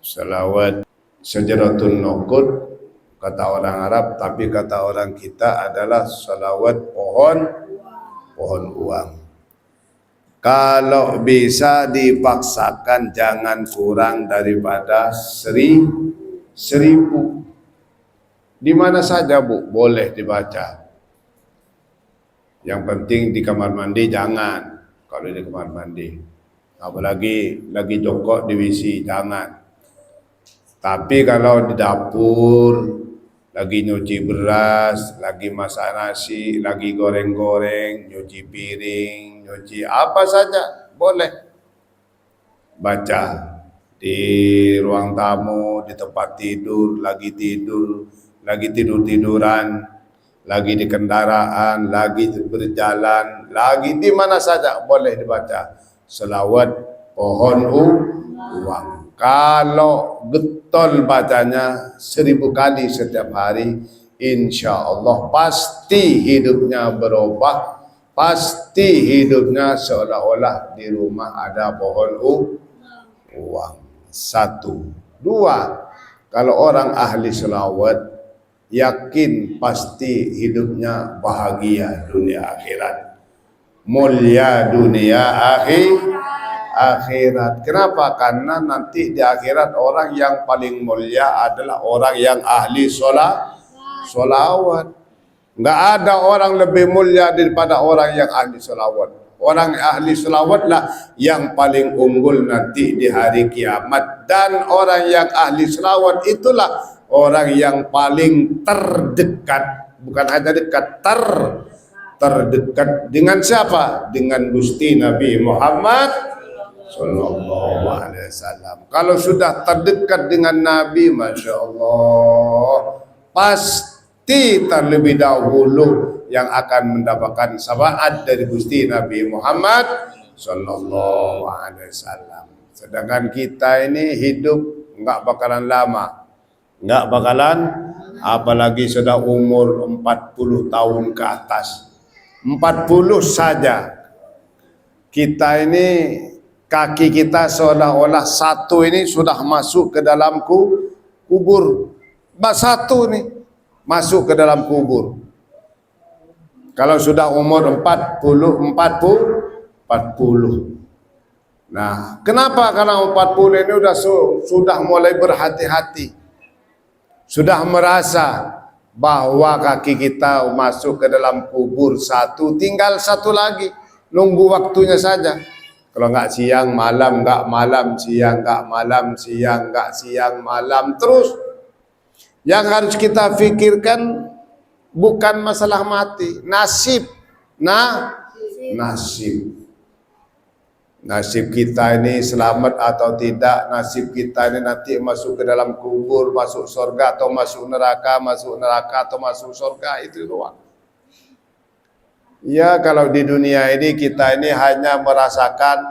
Salawat syajaratun nuqud kata orang Arab, tapi kata orang kita adalah salawat pohon uang. Kalau bisa dipaksakan jangan kurang daripada 1000. Di mana saja Bu boleh dibaca. Yang penting di kamar mandi jangan. Kalau di kamar mandi, apalagi lagi jongkok di WC jangan. Tapi kalau di dapur lagi nyuci beras, lagi masak nasi, lagi goreng-goreng, nyuci piring, nyuci apa saja boleh baca. Di ruang tamu, di tempat tidur, lagi tidur-tiduran, lagi di kendaraan, lagi berjalan, lagi di mana saja boleh dibaca selawat pohon uang. Kalau getol bacanya 1000 kali setiap hari, insya Allah pasti hidupnya berubah, pasti hidupnya seolah-olah di rumah ada pohon uang. 1, 2, kalau orang ahli selawat yakin pasti hidupnya bahagia dunia akhirat, mulia dunia akhirat. Kenapa? Karena nanti di akhirat orang yang paling mulia adalah orang yang ahli solawat. Nggak ada orang lebih mulia daripada orang yang ahli solawat. Orang ahli solawatlah yang paling unggul nanti di hari kiamat. Dan orang yang ahli solawat itulah orang yang paling terdekat, bukan hanya dekat, terdekat dengan siapa? Dengan Gusti Nabi Muhammad Sallallahu Alaihi Wasallam. Kalau sudah terdekat dengan Nabi, Masya Allah, pasti terlebih dahulu yang akan mendapatkan syafaat dari Gusti Nabi Muhammad Sallallahu Alaihi Wasallam. Sedangkan kita ini hidup nggak bakalan lama, nggak bakalan, apalagi sudah umur 40 tahun ke atas. 40 saja kita ini, kaki kita seolah-olah satu ini sudah masuk ke dalam kubur. Satu nih masuk ke dalam kubur. Kalau sudah umur 40. Nah, kenapa? Karena 40 ini sudah mulai berhati-hati. Sudah merasa bahwa kaki kita masuk ke dalam kubur satu, tinggal satu lagi, nunggu waktunya saja. Kalau nggak siang malam, nggak malam siang, nggak malam siang, nggak siang malam terus. Yang harus kita pikirkan bukan masalah mati, nasib. Nasib kita ini selamat atau tidak, nasib kita ini nanti masuk ke dalam kubur, masuk surga atau masuk neraka atau masuk surga, itu doang. Ya, kalau di dunia ini kita ini hanya merasakan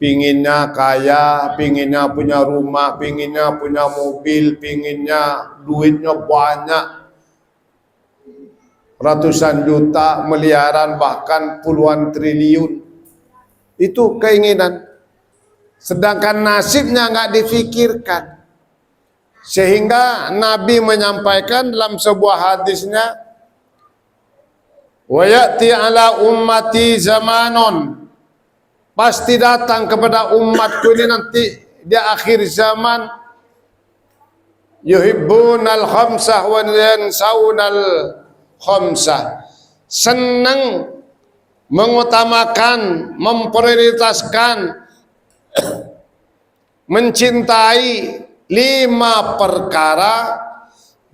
pinginnya kaya, pinginnya punya rumah, pinginnya punya mobil, pinginnya duitnya banyak, ratusan juta, miliaran, bahkan puluhan triliun. Itu keinginan. Sedangkan nasibnya nggak difikirkan. Sehingga Nabi menyampaikan dalam sebuah hadisnya, wa ya'ti ala ummati zamanun, pasti datang kepada umatku ini nanti di akhir zaman, yuhibbunal khamsah wa yansaunal khamsah, senang mengutamakan, memprioritaskan, mencintai 5 perkara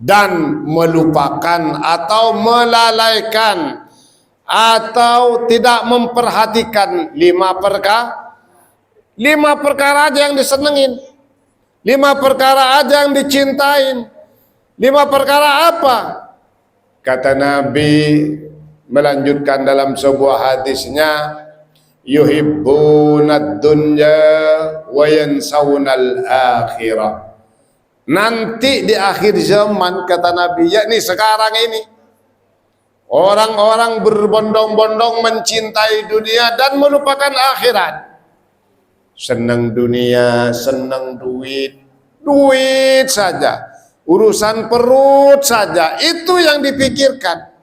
dan melupakan atau melalaikan atau tidak memperhatikan 5 perkara. 5 perkara aja yang disenengin, 5 perkara aja yang dicintain. 5 perkara apa? Kata Nabi melanjutkan dalam sebuah hadisnya, yuhibbunad dunya wa yansawnal akhirah. Nanti di akhir zaman, kata Nabi, yakni sekarang ini, orang-orang berbondong-bondong mencintai dunia dan melupakan akhirat. Senang dunia, senang duit, duit saja, urusan perut saja, itu yang dipikirkan.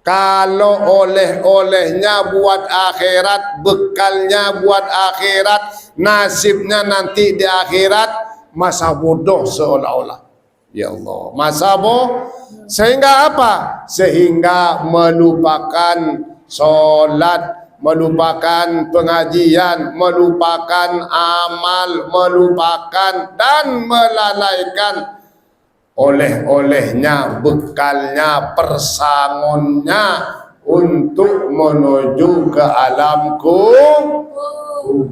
Kalau oleh-olehnya buat akhirat, bekalnya buat akhirat, nasibnya nanti di akhirat, masa bodoh seolah-olah. Ya Allah, masa bodoh. Sehingga apa? Sehingga melupakan sholat, melupakan pengajian, melupakan amal, melupakan dan melalaikan oleh-olehnya, bekalnya, persangonnya untuk menuju ke alam kubur.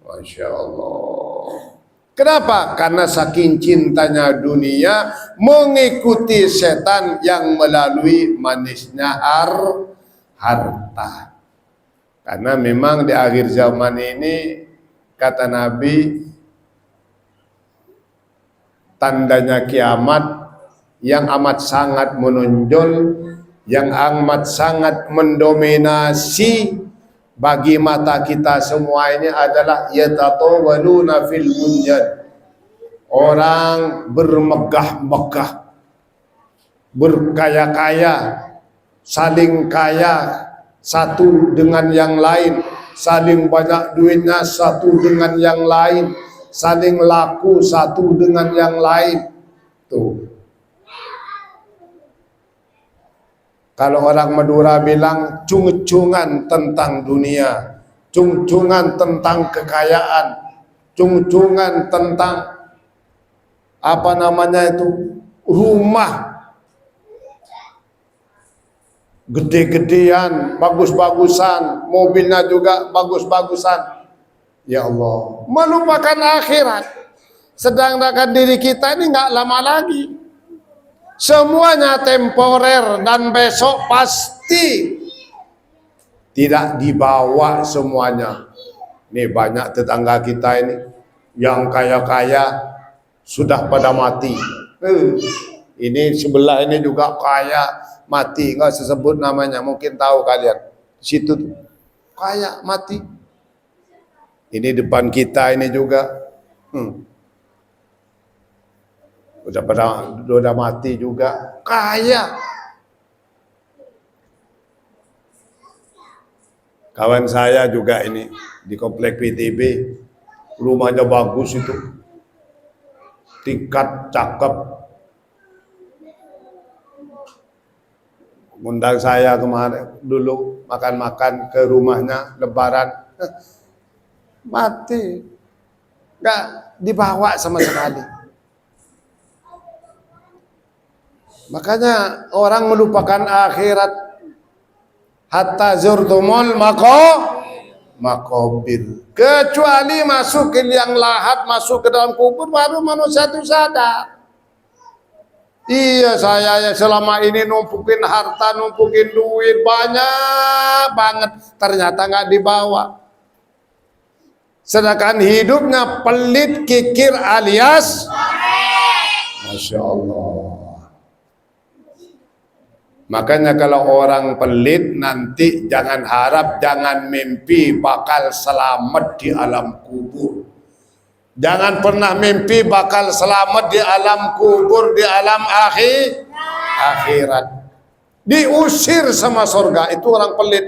Masya Allah. Kenapa? Karena saking cintanya dunia, mengikuti setan yang melalui manisnya harta. Karena memang di akhir zaman ini, kata Nabi, tandanya kiamat yang amat sangat menonjol, yang amat sangat mendominasi bagi mata kita semua ini adalah yatatawaluna fil bunyan. Orang bermegah-megah, berkaya-kaya, saling kaya satu dengan yang lain, saling banyak duitnya satu dengan yang lain, saling laku satu dengan yang lain. Tuh. Kalau orang Madura bilang cung-cungan tentang dunia, cung-cungan tentang kekayaan, cung-cungan tentang apa namanya itu, rumah gede-gedean, bagus-bagusan, mobilnya juga bagus-bagusan. Ya Allah, melupakan akhirat. Sedangkan diri kita ini nggak lama lagi. Semuanya temporer dan besok pasti tidak dibawa semuanya. Nih banyak tetangga kita ini yang kaya-kaya sudah pada mati. Ini sebelah ini juga kaya mati, nggak usah sebut namanya, mungkin tahu kalian. Situ tuh kaya mati. Ini depan kita ini juga. Udah mati juga, kaya. Kawan saya juga ini di komplek PTB, rumahnya bagus itu, tingkat, cakep. Undang saya kemarin dulu makan-makan ke rumahnya Lebaran, mati, nggak dibawa sama sekali. Makanya orang melupakan akhirat. Hatta zurtumul makobir. Kecuali masuk ke liang lahat, masuk ke dalam kubur, baru manusia itu sadar. Iya, saya selama ini numpukin harta, numpukin duit banyak banget, ternyata nggak dibawa. Sedangkan hidupnya pelit, kikir alias Masya Allah. Makanya kalau orang pelit nanti jangan harap, jangan mimpi bakal selamat di alam kubur. Jangan pernah mimpi bakal selamat di alam kubur, di alam akhirat. Diusir sama surga, itu orang pelit.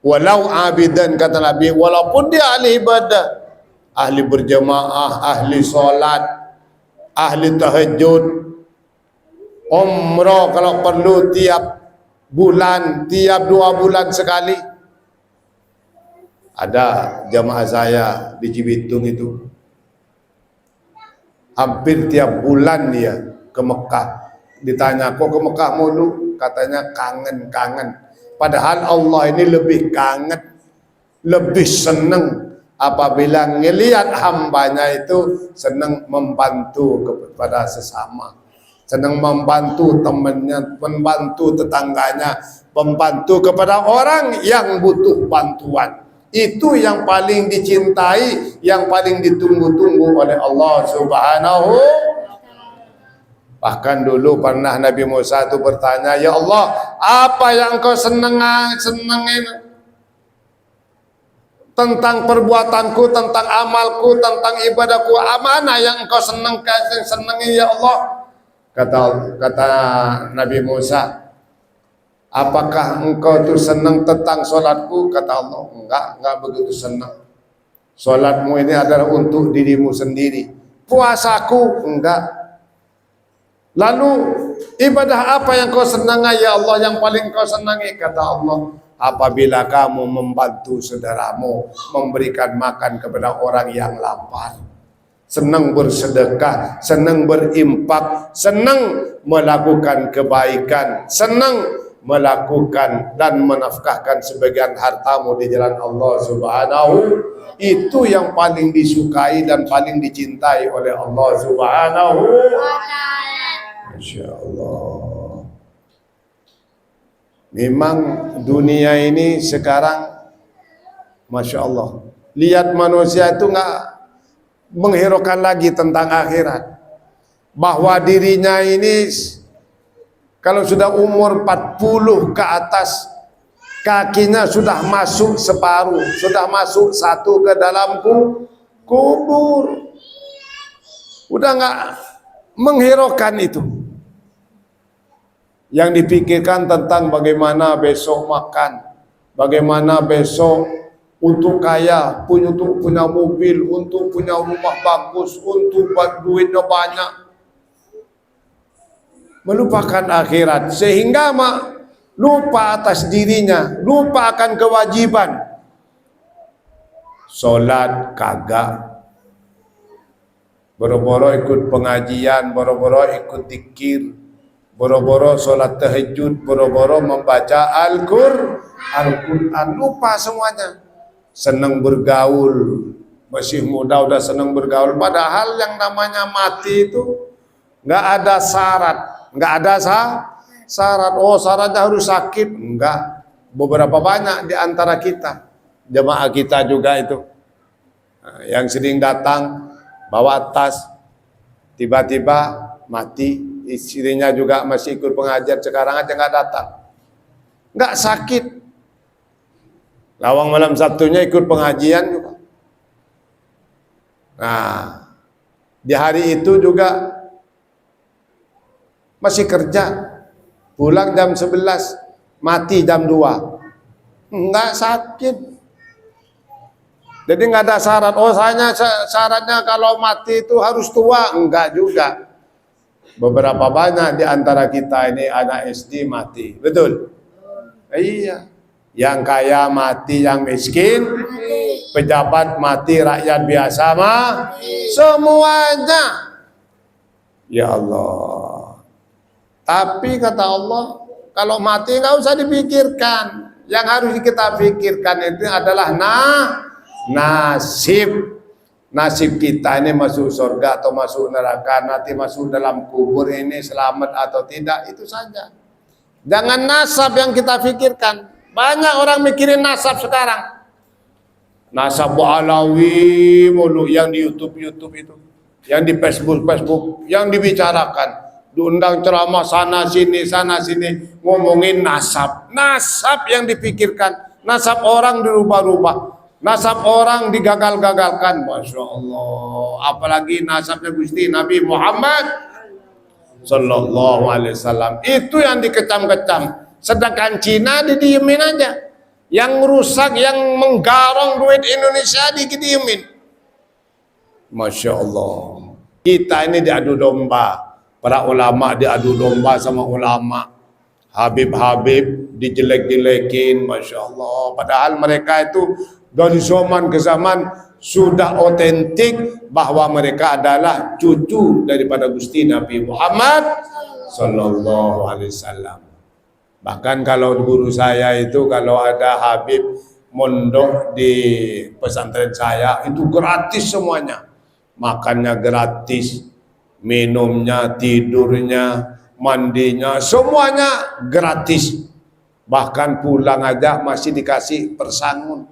Walau abidan, kata Nabi, walaupun dia ahli ibadah, ahli berjamaah, ahli sholat, ahli tahajud, umrah kalau perlu tiap bulan, tiap 2 bulan sekali. Ada jamaah saya di Cibitung itu, hampir tiap bulan dia ke Mekah. Ditanya, kok ke Mekah mulu? Katanya kangen-kangen. Padahal Allah ini lebih kangen, lebih senang apabila ngelihat hambanya itu senang membantu kepada sesama, senang membantu temannya, membantu tetangganya, membantu kepada orang yang butuh bantuan. Itu yang paling dicintai, yang paling ditunggu-tunggu oleh Allah Subhanahu. Bahkan dulu pernah Nabi Musa itu bertanya, ya Allah, apa yang kau senengin tentang perbuatanku, tentang amalku, tentang ibadahku, mana yang engkau senangi ya Allah? Kata Nabi Musa, apakah engkau tuh senang tentang solatku? Kata Allah, enggak begitu senang. Solatmu ini adalah untuk dirimu sendiri. Puasaku enggak. Lalu ibadah apa yang kau senangi ya Allah, yang paling kau senangi? Kata Allah, apabila kamu membantu saudaramu, memberikan makan kepada orang yang lapar, senang bersedekah, senang berimpak, senang melakukan kebaikan, senang melakukan dan menafkahkan sebagian hartamu di jalan Allah Subhanahu, itu yang paling disukai dan paling dicintai oleh Allah Subhanahu. Masya Allah. Memang dunia ini sekarang, Masya Allah, lihat manusia itu nggak menghiraukan lagi tentang akhirat, bahwa dirinya ini kalau sudah umur 40 ke atas, kakinya sudah masuk separuh, sudah masuk satu ke dalam kubur. Udah nggak menghiraukan itu. Yang dipikirkan tentang bagaimana besok makan, bagaimana besok untuk kaya, untuk punya mobil, untuk punya rumah bagus, untuk duitnya banyak. Melupakan akhirat, sehingga lupa atas dirinya, lupa akan kewajiban. Solat kagak, boro-boro ikut pengajian, boro-boro ikut zikir, boro-boro solat tahajud, boro-boro membaca Al-Quran, lupa semuanya. Senang bergaul, masih muda udah senang bergaul, padahal yang namanya mati itu nggak ada syarat, nggak ada syarat. Oh, syaratnya harus sakit, enggak. Beberapa banyak di antara kita, jemaah kita juga itu, yang sering datang bawa tas, tiba-tiba mati. Istrinya juga masih ikut pengajian, sekarang aja nggak datang, nggak sakit. Lawang malam Sabtunya ikut pengajian juga. Nah, di hari itu juga masih kerja, pulang jam 11, mati jam 2, enggak sakit. Jadi nggak ada syarat. Oh, syaratnya kalau mati itu harus tua, enggak juga. Beberapa banyak di antara kita ini anak SD mati, betul? Iya. Yang kaya mati, yang miskin mati, pejabat mati, rakyat biasa semuanya. Ya Allah. Tapi kata Allah, kalau mati nggak usah dipikirkan. Yang harus kita pikirkan itu adalah nasib. Nasib kita ini masuk surga atau masuk neraka, nanti masuk dalam kubur ini selamat atau tidak, itu saja. Jangan nasab yang kita pikirkan. Banyak orang mikirin nasab sekarang. Nasab Alawi mulu yang di YouTube itu, yang di Facebook yang dibicarakan. Diundang ceramah sana sini ngomongin nasab yang dipikirkan. Nasab orang dirubah-rubah, nasab orang digagal-gagalkan. Masya Allah. Apalagi nasabnya Gusti Nabi Muhammad Sallallahu Alaihi Wasallam, itu yang dikecam-kecam. Sedangkan Cina didiemin aja. Yang rusak, yang menggarong duit Indonesia didiemin. Masya Allah. Kita ini diadu domba. Para ulama diadu domba sama ulama. Habib-habib dijelek-jelekin. Masya Allah. Padahal mereka itu dari zaman ke zaman sudah otentik bahwa mereka adalah cucu daripada Gusti Nabi Muhammad Sallallahu Alaihi Wasallam. Bahkan kalau guru saya itu, kalau ada Habib mondok di pesantren saya, itu gratis semuanya. Makannya gratis, minumnya, tidurnya, mandinya, semuanya gratis. Bahkan pulang aja masih dikasih persangun.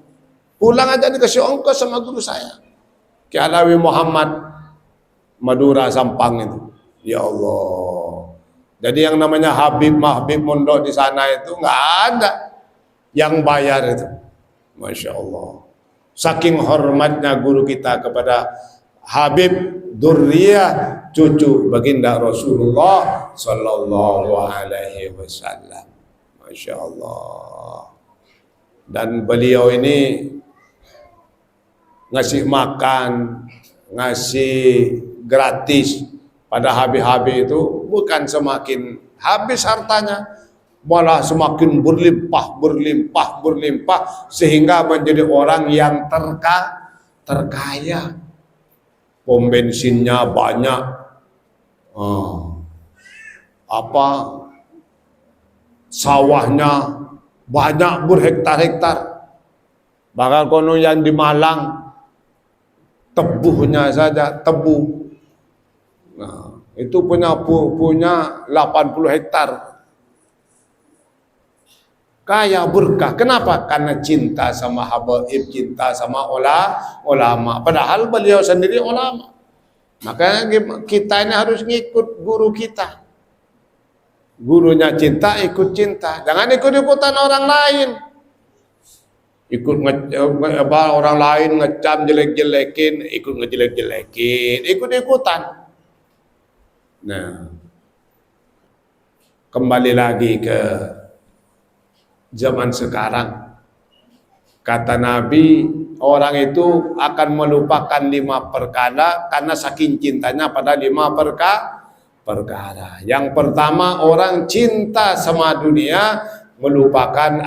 Pulang aja dikasih ongkos sama guru saya, Ki Alawi Muhammad, Madura Sampang itu. Ya Allah. Jadi yang namanya Habib mondok di sana itu nggak ada yang bayar itu. Masya Allah. Saking hormatnya guru kita kepada Habib Durriyah, cucu baginda Rasulullah sallallahu alaihi wasallam. Masya Allah. Dan beliau ini ngasih makan, ngasih gratis pada Habib-Habib itu bukan semakin habis hartanya, malah semakin berlimpah sehingga menjadi orang yang terkaya. Pom bensinnya banyak, sawahnya banyak berhektar-hektar. Bahkan konon yang di Malang tebuhnya saja tebu. Nah, itu punya 80 hektar. Kaya berkah. Kenapa? Karena cinta sama habaib, cinta sama ulama. Padahal beliau sendiri ulama. Makanya kita ini harus ngikut guru kita. Gurunya cinta, ikut cinta. Jangan ikut-ikutan orang lain. Orang lain ngecam jelek-jelekin, ikut ngejelek-jelekin, ikut-ikutan. Nah, kembali lagi ke zaman sekarang. Kata Nabi, orang itu akan melupakan 5 perkara karena saking cintanya pada 5 perkara. Yang pertama, orang cinta sama dunia, melupakan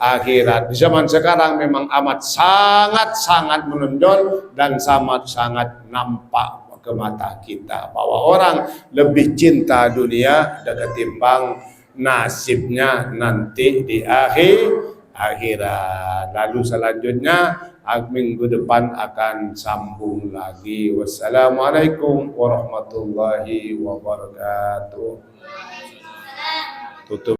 akhirat. Di zaman sekarang memang amat sangat menonjol dan sangat nampak ke mata kita bahwa orang lebih cinta dunia ketimbang nasibnya nanti di akhirat. Lalu selanjutnya minggu depan akan sambung lagi. Wassalamualaikum warahmatullahi wabarakatuh. Tutup.